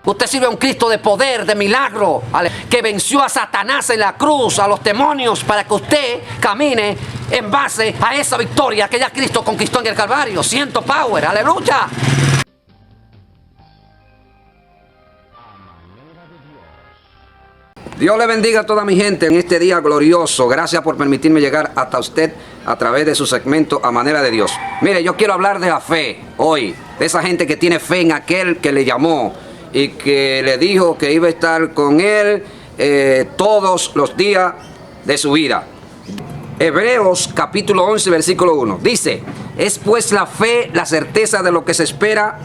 Usted sirve a un Cristo de poder, de milagro, que venció a Satanás en la cruz, a los demonios, para que usted camine en base a esa victoria que ya Cristo conquistó en el Calvario. Siento power, aleluya. Dios le bendiga a toda mi gente en este día glorioso. Gracias por permitirme llegar hasta usted a través de su segmento A Manera de Dios. Mire, yo quiero hablar de la fe hoy, de esa gente que tiene fe en aquel que le llamó y que le dijo que iba a estar con él todos los días de su vida. Hebreos capítulo 11 versículo 1 dice: es pues la fe la certeza de lo que se espera,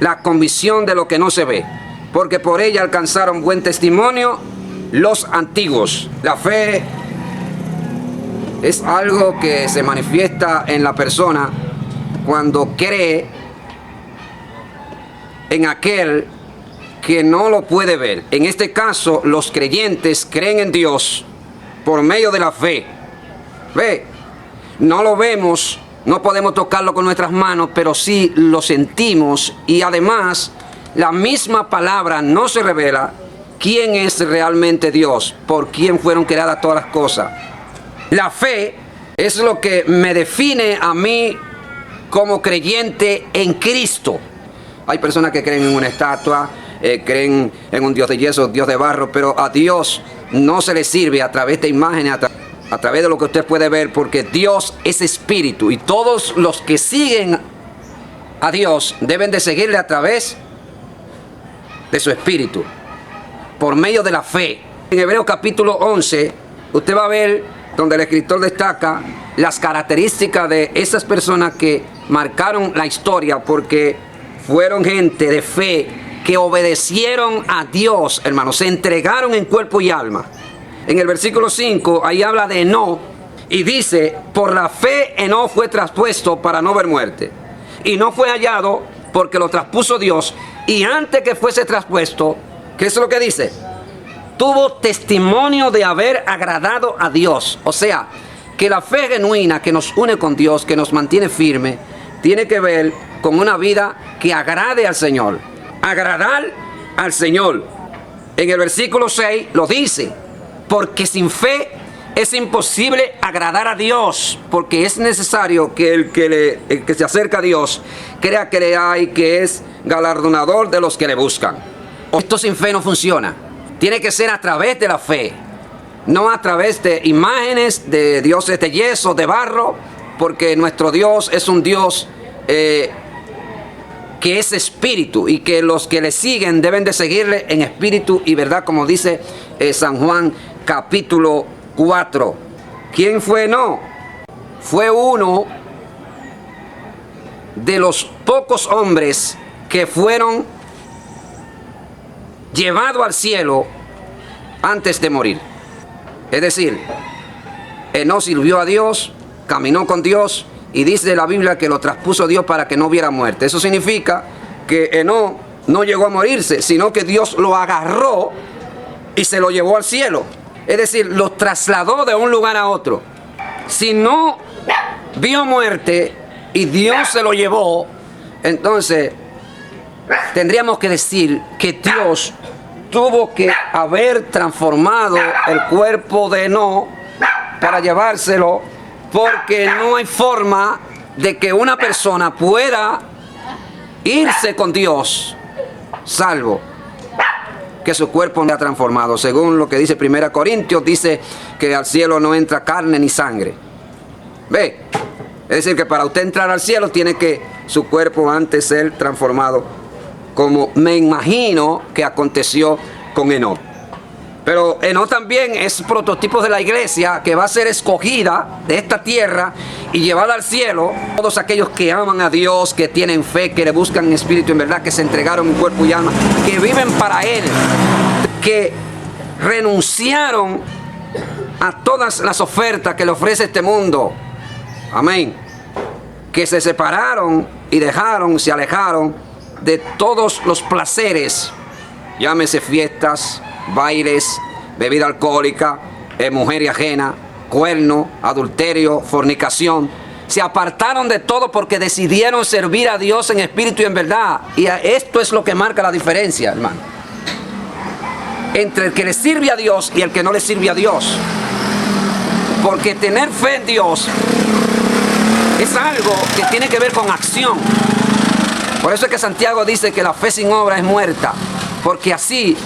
la convicción de lo que no se ve, porque por ella alcanzaron buen testimonio los antiguos. La fe es algo que se manifiesta en la persona cuando cree en aquel que no lo puede ver. En este caso, los creyentes creen en Dios por medio de la fe. Ve, no lo vemos, no podemos tocarlo con nuestras manos, pero sí lo sentimos, y además la misma palabra no se revela quién es realmente Dios, por quién fueron creadas todas las cosas. La fe es lo que me define a mí como creyente en Cristo. Hay personas que creen en una estatua, creen en un Dios de yeso, Dios de barro, pero a Dios no se le sirve a través de imágenes, a través de lo que usted puede ver, porque Dios es espíritu, y todos los que siguen a Dios deben de seguirle a través de su espíritu, por medio de la fe. En Hebreos capítulo 11, usted va a ver donde el escritor destaca las características de esas personas que marcaron la historia, porque fueron gente de fe que obedecieron a Dios, hermanos, se entregaron en cuerpo y alma. En el versículo 5, ahí habla de Enoc y dice: por la fe Enoc fue traspuesto para no ver muerte, y no fue hallado porque lo traspuso Dios, y antes que fuese traspuesto, ¿qué es lo que dice? Tuvo testimonio de haber agradado a Dios. O sea, que la fe genuina que nos une con Dios, que nos mantiene firme, tiene que ver con una vida que agrade al Señor. Agradar al Señor. En el versículo 6 lo dice: porque sin fe es imposible agradar a Dios, porque es necesario que el que se acerca a Dios crea que le hay, que es galardonador de los que le buscan. Esto sin fe no funciona. Tiene que ser a través de la fe, no a través de imágenes de dioses de yeso, de barro, porque nuestro Dios es un Dios que es espíritu, y que los que le siguen deben de seguirle en espíritu y verdad, como dice San Juan capítulo 4. ¿Quién fue Enoc? Fue uno de los pocos hombres que fueron llevados al cielo antes de morir. Es decir, Enoc sirvió a Dios, caminó con Dios, y dice la Biblia que lo traspuso Dios para que no hubiera muerte. Eso significa que Enoc no llegó a morirse, sino que Dios lo agarró y se lo llevó al cielo. Es decir, lo trasladó de un lugar a otro. Si no vio muerte y Dios se lo llevó, entonces tendríamos que decir que Dios tuvo que haber transformado el cuerpo de Enoc para llevárselo, porque no hay forma de que una persona pueda irse con Dios salvo que su cuerpo sea transformado. Según lo que dice 1 Corintios, dice que al cielo no entra carne ni sangre. Ve, es decir, que para usted entrar al cielo tiene que su cuerpo antes ser transformado, como me imagino que aconteció con Enoc. Pero Enoc también es prototipo de la iglesia que va a ser escogida de esta tierra y llevada al cielo. Todos aquellos que aman a Dios, que tienen fe, que le buscan en espíritu en verdad, que se entregaron en cuerpo y alma, que viven para Él, que renunciaron a todas las ofertas que le ofrece este mundo. Amén. Que se separaron y se alejaron de todos los placeres, llámese fiestas, bailes, bebida alcohólica, mujer ajena, cuerno, adulterio, fornicación. Se apartaron de todo porque decidieron servir a Dios en espíritu y en verdad. Y esto es lo que marca la diferencia, hermano, entre el que le sirve a Dios y el que no le sirve a Dios. Porque tener fe en Dios es algo que tiene que ver con acción. Por eso es que Santiago dice que la fe sin obra es muerta. Porque así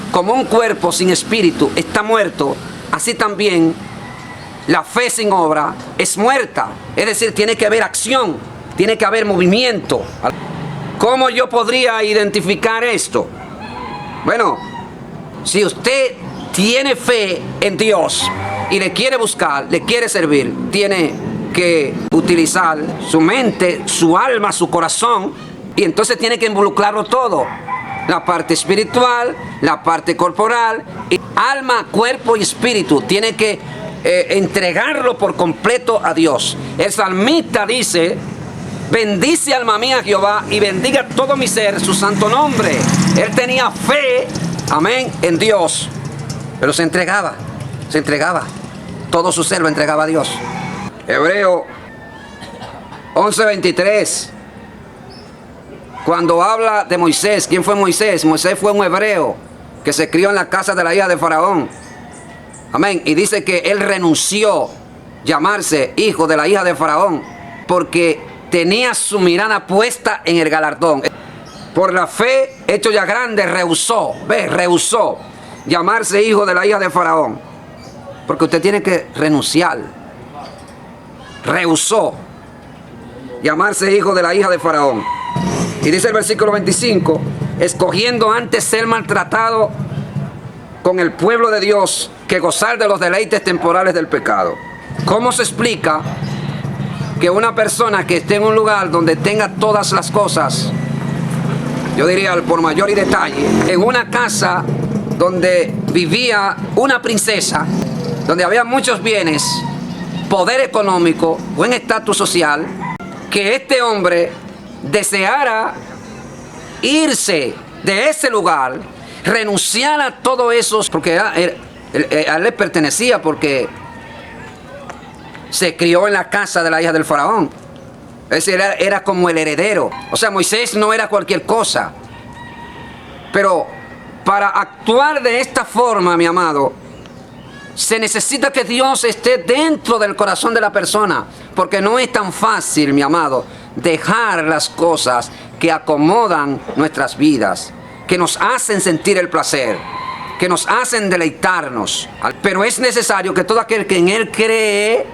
como un cuerpo sin espíritu está muerto, así también la fe sin obra es muerta. Es decir, tiene que haber acción, tiene que haber movimiento. ¿Cómo yo podría identificar esto? Bueno, si usted tiene fe en Dios y le quiere buscar, le quiere servir, tiene que utilizar su mente, su alma, su corazón, y entonces tiene que involucrarlo todo. La parte espiritual, la parte corporal, y alma, cuerpo y espíritu. Tiene que entregarlo por completo a Dios. El salmista dice: bendice alma mía Jehová y bendiga todo mi ser su santo nombre. Él tenía fe, amén, en Dios, pero se entregaba, todo su ser lo entregaba a Dios. Hebreo 11:23, cuando habla de Moisés. ¿Quién fue Moisés? Moisés fue un hebreo que se crió en la casa de la hija de Faraón, amén, y dice que él renunció llamarse hijo de la hija de Faraón porque tenía su mirada puesta en el galardón. Por la fe, hecho ya grande, rehusó llamarse hijo de la hija de Faraón, porque usted tiene que renunciar. Rehusó llamarse hijo de la hija de Faraón. Y dice el versículo 25, escogiendo antes ser maltratado con el pueblo de Dios que gozar de los deleites temporales del pecado. ¿Cómo se explica que una persona que esté en un lugar donde tenga todas las cosas, yo diría por mayor y detalle, en una casa donde vivía una princesa, donde había muchos bienes, poder económico, buen estatus social, que este hombre deseara irse de ese lugar, renunciar a todo eso, porque a él le pertenecía, porque se crió en la casa de la hija del faraón? Es decir, era como el heredero. O sea, Moisés no era cualquier cosa. Pero para actuar de esta forma, mi amado, se necesita que Dios esté dentro del corazón de la persona, porque no es tan fácil, mi amado, dejar las cosas que acomodan nuestras vidas, que nos hacen sentir el placer, que nos hacen deleitarnos. Pero es necesario que todo aquel que en Él cree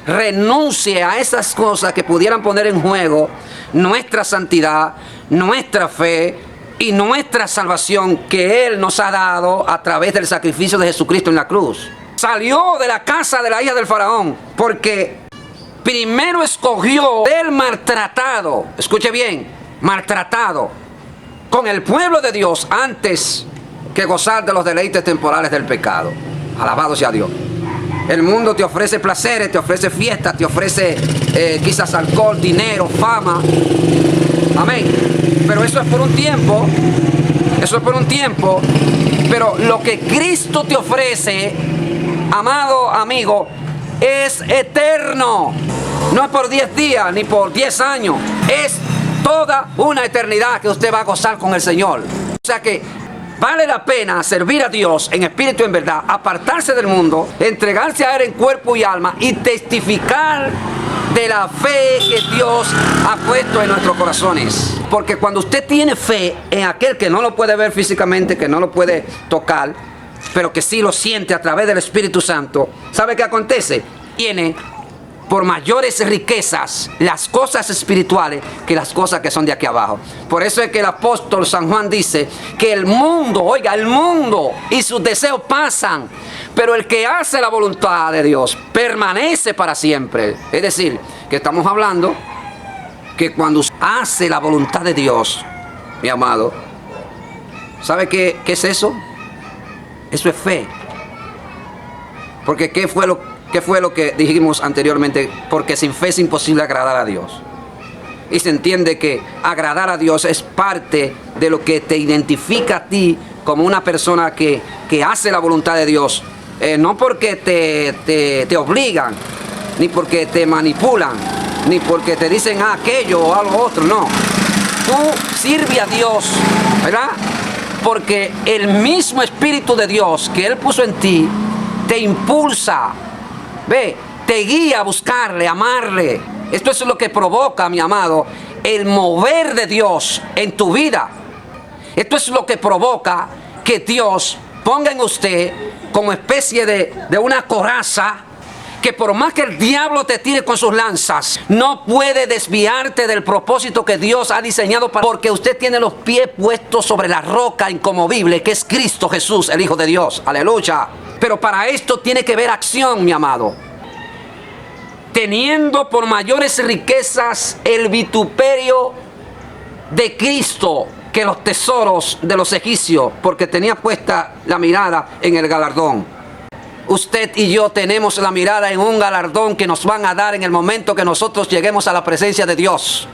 renuncie a esas cosas que pudieran poner en juego nuestra santidad, nuestra fe y nuestra salvación que Él nos ha dado a través del sacrificio de Jesucristo en la cruz. Salió de la casa de la hija del faraón porque primero escogió ser maltratado, escuche bien, maltratado con el pueblo de Dios antes que gozar de los deleites temporales del pecado. Alabado sea Dios. El mundo te ofrece placeres, te ofrece fiestas, te ofrece quizás alcohol, dinero, fama. Amén. Pero eso es por un tiempo. Eso es por un tiempo. Pero lo que Cristo te ofrece, amado amigo, es eterno. No es por 10 días ni por 10 años. Es toda una eternidad que usted va a gozar con el Señor. O sea que vale la pena servir a Dios en espíritu y en verdad, apartarse del mundo, entregarse a Él en cuerpo y alma y testificar de la fe que Dios ha puesto en nuestros corazones. Porque cuando usted tiene fe en aquel que no lo puede ver físicamente, que no lo puede tocar, pero que sí lo siente a través del Espíritu Santo, ¿sabe qué acontece? Tiene por mayores riquezas las cosas espirituales que las cosas que son de aquí abajo. Por eso es que el apóstol San Juan dice que el mundo, oiga, el mundo y sus deseos pasan, pero el que hace la voluntad de Dios permanece para siempre. Es decir, que estamos hablando que cuando hace la voluntad de Dios, mi amado, ¿sabe qué es eso? Eso es fe. Porque ¿qué fue lo que dijimos anteriormente? Porque sin fe es imposible agradar a Dios. Y se entiende que agradar a Dios es parte de lo que te identifica a ti como una persona que hace la voluntad de Dios. No porque te obligan, ni porque te manipulan, ni porque te dicen aquello o algo otro, no. Tú sirve a Dios, ¿verdad? Porque el mismo Espíritu de Dios que Él puso en ti, te impulsa, ve, te guía a buscarle, a amarle. Esto es lo que provoca, mi amado, el mover de Dios en tu vida. Esto es lo que provoca que Dios ponga en usted como especie de una coraza, que por más que el diablo te tire con sus lanzas, no puede desviarte del propósito que Dios ha diseñado porque usted tiene los pies puestos sobre la roca inconmovible que es Cristo Jesús, el Hijo de Dios. Aleluya. Pero para esto tiene que haber acción, mi amado. Teniendo por mayores riquezas el vituperio de Cristo que los tesoros de los egipcios, porque tenía puesta la mirada en el galardón. Usted y yo tenemos la mirada en un galardón que nos van a dar en el momento que nosotros lleguemos a la presencia de Dios.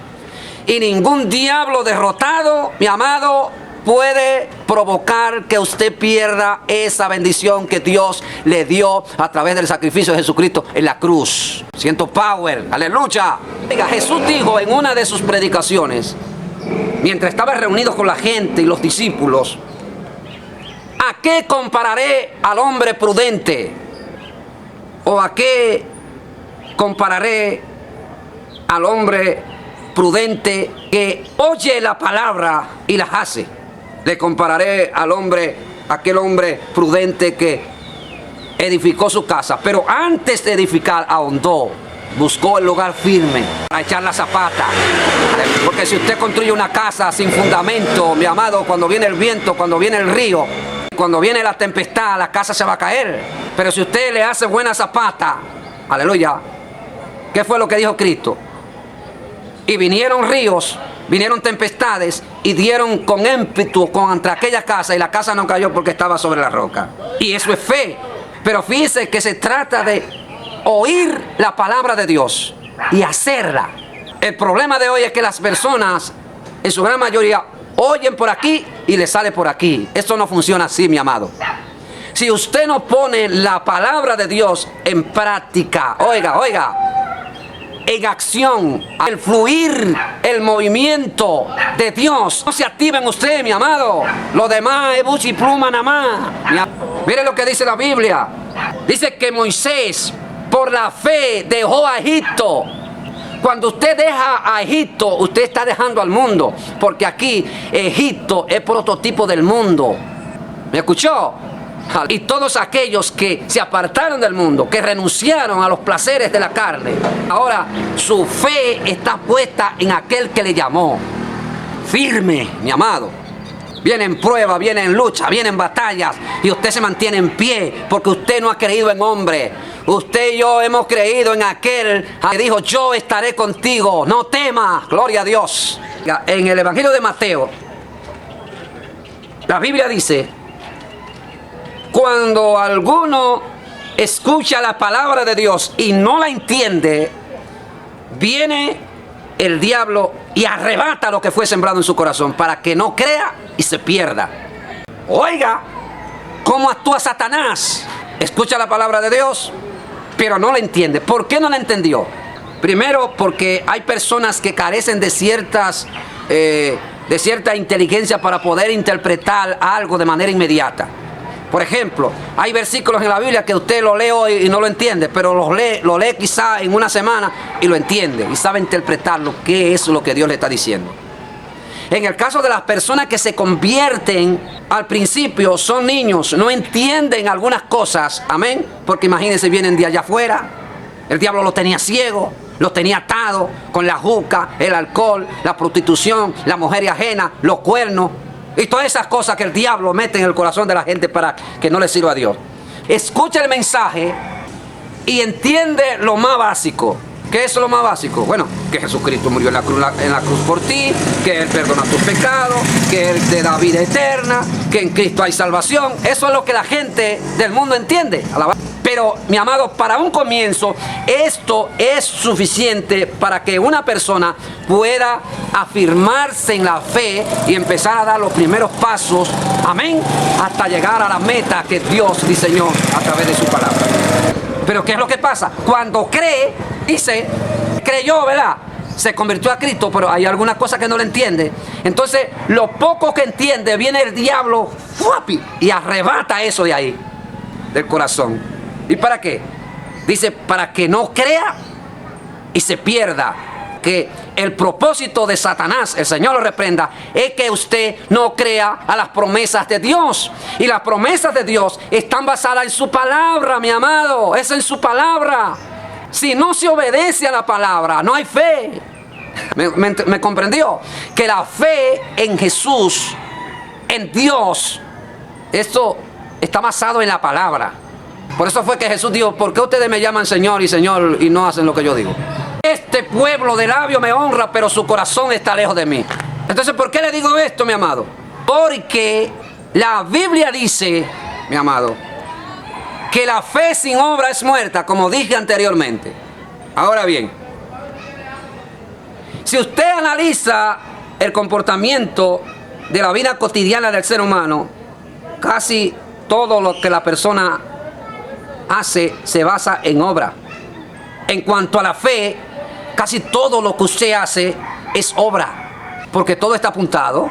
Y ningún diablo derrotado, mi amado, puede provocar que usted pierda esa bendición que Dios le dio a través del sacrificio de Jesucristo en la cruz. Siento power, aleluya. Oiga, Jesús dijo en una de sus predicaciones, mientras estaba reunido con la gente y los discípulos: ¿a qué compararé al hombre prudente? ¿O a qué compararé al hombre prudente que oye la palabra y las hace? Le compararé al hombre, aquel hombre prudente que edificó su casa, pero antes de edificar ahondó, buscó el lugar firme para echar la zapata. Porque si usted construye una casa sin fundamento, mi amado, cuando viene el viento, cuando viene el río, cuando viene la tempestad, la casa se va a caer. Pero si usted le hace buena zapata, aleluya, ¿qué fue lo que dijo Cristo? Y vinieron ríos, vinieron tempestades y dieron con ímpetu contra aquella casa, y la casa no cayó porque estaba sobre la roca. Y eso es fe. Pero fíjese que se trata de oír la palabra de Dios y hacerla. El problema de hoy es que las personas, en su gran mayoría, oyen por aquí y le sale por aquí. Esto no funciona así, mi amado. Si usted no pone la palabra de Dios en práctica, oiga, en acción, el fluir, el movimiento de Dios no se activa en usted, mi amado. Lo demás es buchi pluma nada más. Mire lo que dice la Biblia. Dice que Moisés, por la fe, dejó a Egipto. Cuando usted deja a Egipto, usted está dejando al mundo, porque aquí Egipto es prototipo del mundo. ¿Me escuchó? Y todos aquellos que se apartaron del mundo, que renunciaron a los placeres de la carne, ahora su fe está puesta en aquel que le llamó. Firme, mi amado. Vienen pruebas, vienen luchas, vienen batallas, y usted se mantiene en pie porque usted no ha creído en hombre. Usted y yo hemos creído en aquel que dijo: yo estaré contigo, no temas. Gloria a Dios. En el Evangelio de Mateo, la Biblia dice: cuando alguno escucha la palabra de Dios y no la entiende, viene el diablo y arrebata lo que fue sembrado en su corazón para que no crea y se pierda. Oiga, ¿cómo actúa Satanás? Escucha la palabra de Dios, pero no la entiende. ¿Por qué no la entendió? Primero, porque hay personas que carecen de cierta inteligencia para poder interpretar algo de manera inmediata. Por ejemplo, hay versículos en la Biblia que usted lo lee hoy y no lo entiende, pero lo lee quizá en una semana y lo entiende y sabe interpretarlo, qué es lo que Dios le está diciendo. En el caso de las personas que se convierten, al principio son niños, no entienden algunas cosas, amén, porque imagínense, vienen de allá afuera, el diablo los tenía ciegos, los tenía atados con la juca, el alcohol, la prostitución, la mujer ajena, los cuernos y todas esas cosas que el diablo mete en el corazón de la gente para que no le sirva a Dios. Escucha el mensaje y entiende lo más básico. ¿Qué es lo más básico? Bueno, que Jesucristo murió en la cruz por ti, que Él perdona tus pecados, que Él te da vida eterna, que en Cristo hay salvación. Eso es lo que la gente del mundo entiende. Pero, mi amado, para un comienzo, esto es suficiente para que una persona pueda afirmarse en la fe y empezar a dar los primeros pasos, amén, hasta llegar a la meta que Dios diseñó a través de su palabra. Pero ¿qué es lo que pasa? Cuando cree, dice, creyó, ¿verdad? Se convirtió a Cristo, pero hay algunas cosas que no le entiende. Entonces, lo poco que entiende, viene el diablo ¡fuapi! Y arrebata eso de ahí, del corazón. ¿Y para qué? Dice, para que no crea y se pierda. Que el propósito de Satanás, el Señor lo reprenda, es que usted no crea a las promesas de Dios. Y las promesas de Dios están basadas en su palabra, mi amado. Es en su palabra. Si no se obedece a la palabra, no hay fe. ¿Me comprendió? Que la fe en Jesús, en Dios, esto está basado en la palabra. Por eso fue que Jesús dijo, ¿por qué ustedes me llaman Señor y Señor y no hacen lo que yo digo? Este pueblo de labio me honra, pero su corazón está lejos de mí. Entonces, ¿por qué le digo esto, mi amado? Porque la Biblia dice, mi amado, que la fe sin obra es muerta, como dije anteriormente. Ahora bien, si usted analiza el comportamiento de la vida cotidiana del ser humano, casi todo lo que la persona hace se basa en obra. En cuanto a la fe, casi todo lo que usted hace es obra, porque todo está apuntado.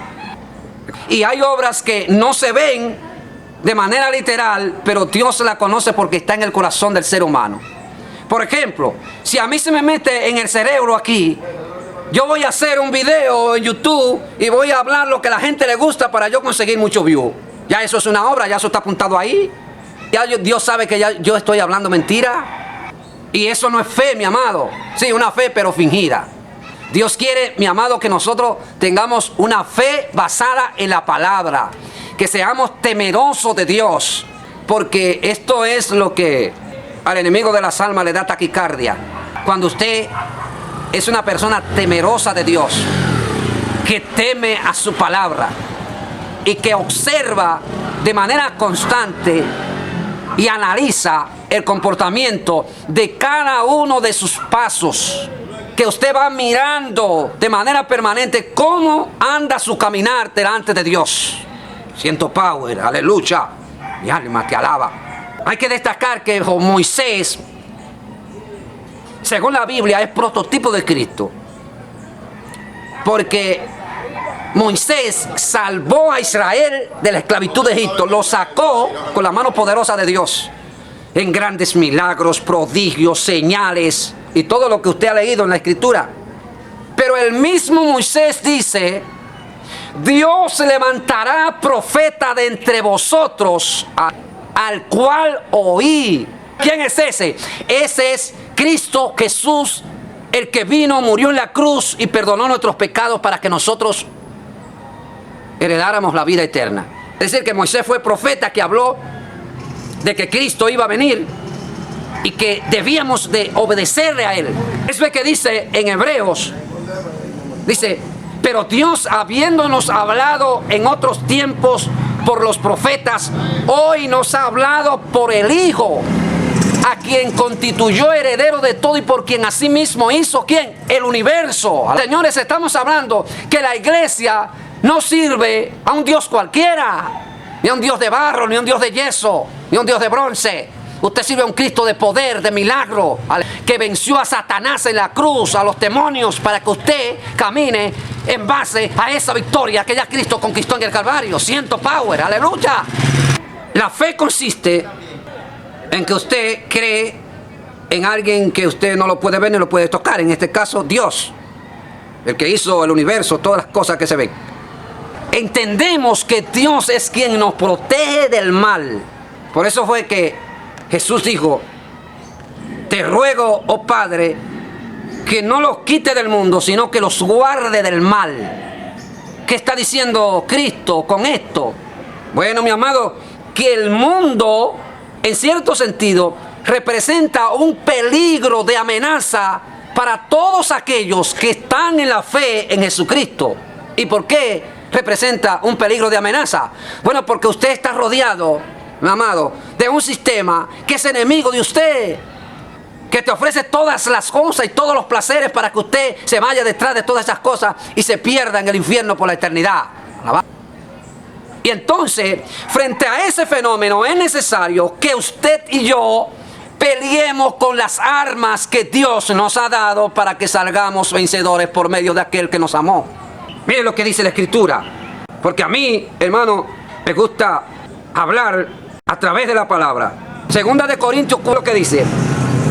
Y hay obras que no se ven de manera literal, pero Dios la conoce porque está en el corazón del ser humano. Por ejemplo, si a mí se me mete en el cerebro aquí, yo voy a hacer un video en YouTube y voy a hablar lo que a la gente le gusta para yo conseguir mucho view. Ya eso es una obra, ya eso está apuntado ahí. Ya Dios sabe que ya yo estoy hablando mentira. Y eso no es fe, mi amado. Sí, una fe, pero fingida. Dios quiere, mi amado, que nosotros tengamos una fe basada en la palabra. Que seamos temerosos de Dios. Porque esto es lo que al enemigo de las almas le da taquicardia. Cuando usted es una persona temerosa de Dios, que teme a su palabra y que observa de manera constante y analiza el comportamiento de cada uno de sus pasos, que usted va mirando de manera permanente cómo anda su caminar delante de Dios. Siento power, aleluya, mi alma te alaba. Hay que destacar que Moisés, según la Biblia, es prototipo de Cristo, porque Moisés salvó a Israel de la esclavitud de Egipto, lo sacó con la mano poderosa de Dios, en grandes milagros, prodigios, señales y todo lo que usted ha leído en la Escritura. Pero el mismo Moisés dice, Dios levantará profeta de entre vosotros, al cual oí. ¿Quién es ese? Ese es Cristo Jesús, el que vino, murió en la cruz y perdonó nuestros pecados para que nosotros heredáramos la vida eterna. Es decir, que Moisés fue profeta que habló de que Cristo iba a venir y que debíamos de obedecerle a Él. Es lo que dice en Hebreos, dice, pero Dios, habiéndonos hablado en otros tiempos por los profetas, hoy nos ha hablado por el Hijo, a quien constituyó heredero de todo y por quien asimismo hizo, ¿quién? El universo. Señores, estamos hablando que la iglesia no sirve a un Dios cualquiera, ni a un Dios de barro, ni a un Dios de yeso, ni a un Dios de bronce. Usted sirve a un Cristo de poder, de milagro, que venció a Satanás en la cruz, a los demonios, para que usted camine en base a esa victoria que ya Cristo conquistó en el Calvario. Siento power, aleluya. La fe consiste en que usted cree en alguien que usted no lo puede ver ni lo puede tocar. En este caso, Dios, el que hizo el universo, todas las cosas que se ven. Entendemos que Dios es quien nos protege del mal. Por eso fue que Jesús dijo, te ruego, oh Padre, que no los quite del mundo, sino que los guarde del mal. ¿Qué está diciendo Cristo con esto? Bueno, mi amado, que el mundo, en cierto sentido, representa un peligro de amenaza para todos aquellos que están en la fe en Jesucristo. ¿Y por qué representa un peligro de amenaza? Bueno, porque usted está rodeado, mi amado, de un sistema que es enemigo de usted, que te ofrece todas las cosas y todos los placeres para que usted se vaya detrás de todas esas cosas y se pierda en el infierno por la eternidad. Y entonces, frente a ese fenómeno, es necesario que usted y yo peleemos con las armas que Dios nos ha dado para que salgamos vencedores por medio de aquel que nos amó. Mire lo que dice la Escritura, porque a mí, hermano, me gusta hablar a través de la palabra. Segunda de Corintios, lo que dice,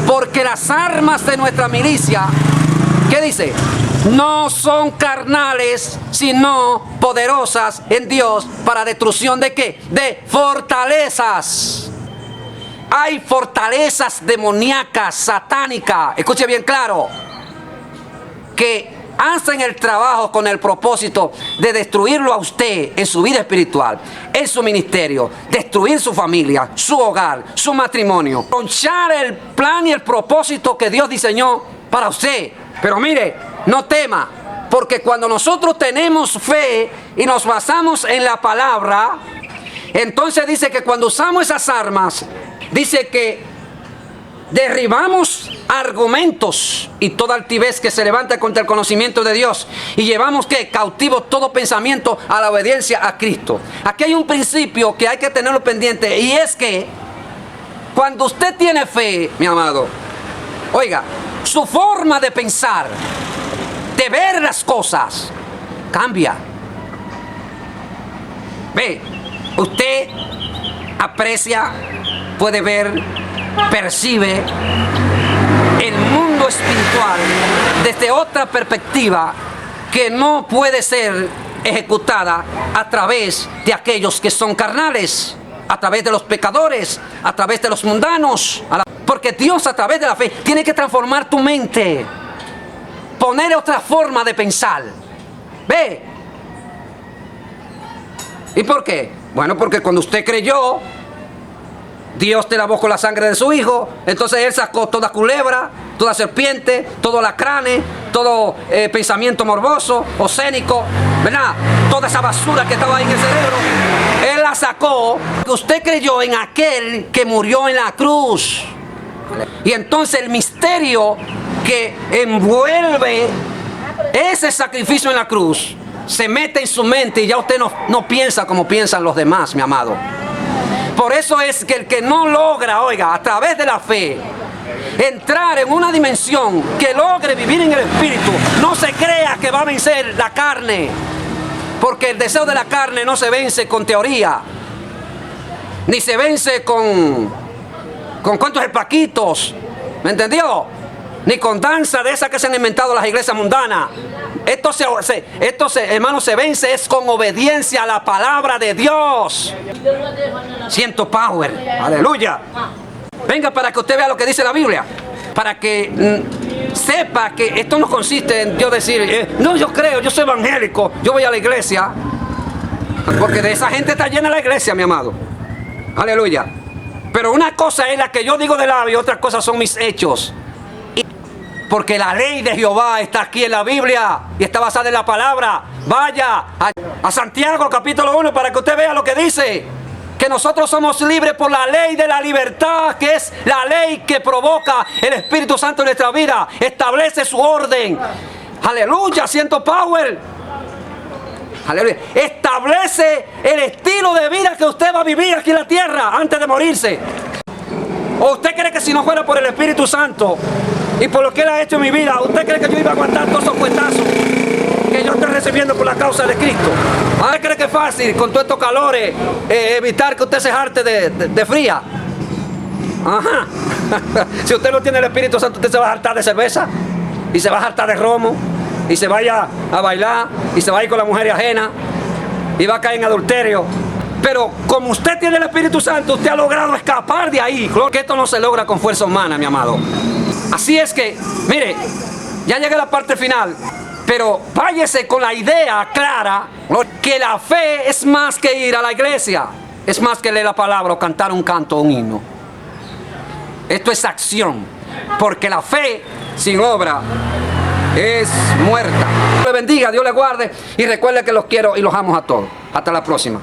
porque las armas de nuestra milicia, ¿qué dice? No son carnales, sino poderosas en Dios para destrucción ¿de qué? De fortalezas. Hay fortalezas demoníacas, satánicas, escuche bien claro, que hacen el trabajo con el propósito de destruirlo a usted en su vida espiritual, en su ministerio, destruir su familia, su hogar, su matrimonio, tronchar el plan y el propósito que Dios diseñó para usted. Pero mire, no tema, porque cuando nosotros tenemos fe y nos basamos en la palabra, entonces dice que cuando usamos esas armas, dice que derribamos argumentos y toda altivez que se levanta contra el conocimiento de Dios y llevamos ¿qué? Cautivo todo pensamiento a la obediencia a Cristo. Aquí hay un principio que hay que tenerlo pendiente, y es que cuando usted tiene fe, mi amado, oiga, su forma de pensar, de ver las cosas, cambia. Ve, usted aprecia, puede ver, percibe el mundo espiritual desde otra perspectiva que no puede ser ejecutada a través de aquellos que son carnales, a través de los pecadores, a través de los mundanos. Porque Dios a través de la fe tiene que transformar tu mente, poner otra forma de pensar. ¿Ve? ¿Y por qué? Bueno, porque cuando usted creyó, Dios te lavó con la sangre de su Hijo. Entonces Él sacó toda culebra, toda serpiente, todo alacrane, todo pensamiento morboso o cénico, ¿verdad? Toda esa basura que estaba ahí en el cerebro, Él la sacó. Usted creyó en aquel que murió en la cruz. Y entonces el misterio que envuelve ese sacrificio en la cruz se mete en su mente y ya usted no piensa como piensan los demás, mi amado. Por eso es que el que no logra, oiga, a través de la fe, entrar en una dimensión que logre vivir en el Espíritu, no se crea que va a vencer la carne. Porque el deseo de la carne no se vence con teoría, ni se vence con cuentos paquitos, ¿me entendió? Ni con danza de esas que se han inventado las iglesias mundanas. Esto hermano, se vence es con obediencia a la palabra de Dios. Siento power, aleluya. Venga para que usted vea lo que dice la Biblia, para que sepa que esto no consiste en Dios decir, no, yo creo, yo soy evangélico, yo voy a la iglesia. Porque de esa gente está llena la iglesia, mi amado. Aleluya. Pero una cosa es la que yo digo de labio y otra cosa son mis hechos. Porque la ley de Jehová está aquí en la Biblia y está basada en la palabra. Vaya a Santiago capítulo 1 para que usted vea lo que dice. Que nosotros somos libres por la ley de la libertad, que es la ley que provoca el Espíritu Santo en nuestra vida. Establece su orden. Aleluya, siento power. Aleluya. Establece el estilo de vida que usted va a vivir aquí en la tierra antes de morirse. ¿O usted cree que si no fuera por el Espíritu Santo y por lo que Él ha hecho en mi vida, usted cree que yo iba a aguantar todos esos cuetazos que yo estoy recibiendo por la causa de Cristo? ¿Usted cree que es fácil con todos estos calores evitar que usted se jarte de fría? Ajá. Si usted no tiene el Espíritu Santo, usted se va a hartar de cerveza y se va a hartar de romo y se vaya a bailar y se va a ir con la mujer ajena y va a caer en adulterio. Pero como usted tiene el Espíritu Santo, usted ha logrado escapar de ahí. Que esto no se logra con fuerza humana, mi amado. Así es que, mire, ya llegué a la parte final, pero váyase con la idea clara que la fe es más que ir a la iglesia, es más que leer la palabra o cantar un canto o un himno. Esto es acción, porque la fe sin obra es muerta. Dios le bendiga, Dios le guarde y recuerde que los quiero y los amo a todos. Hasta la próxima.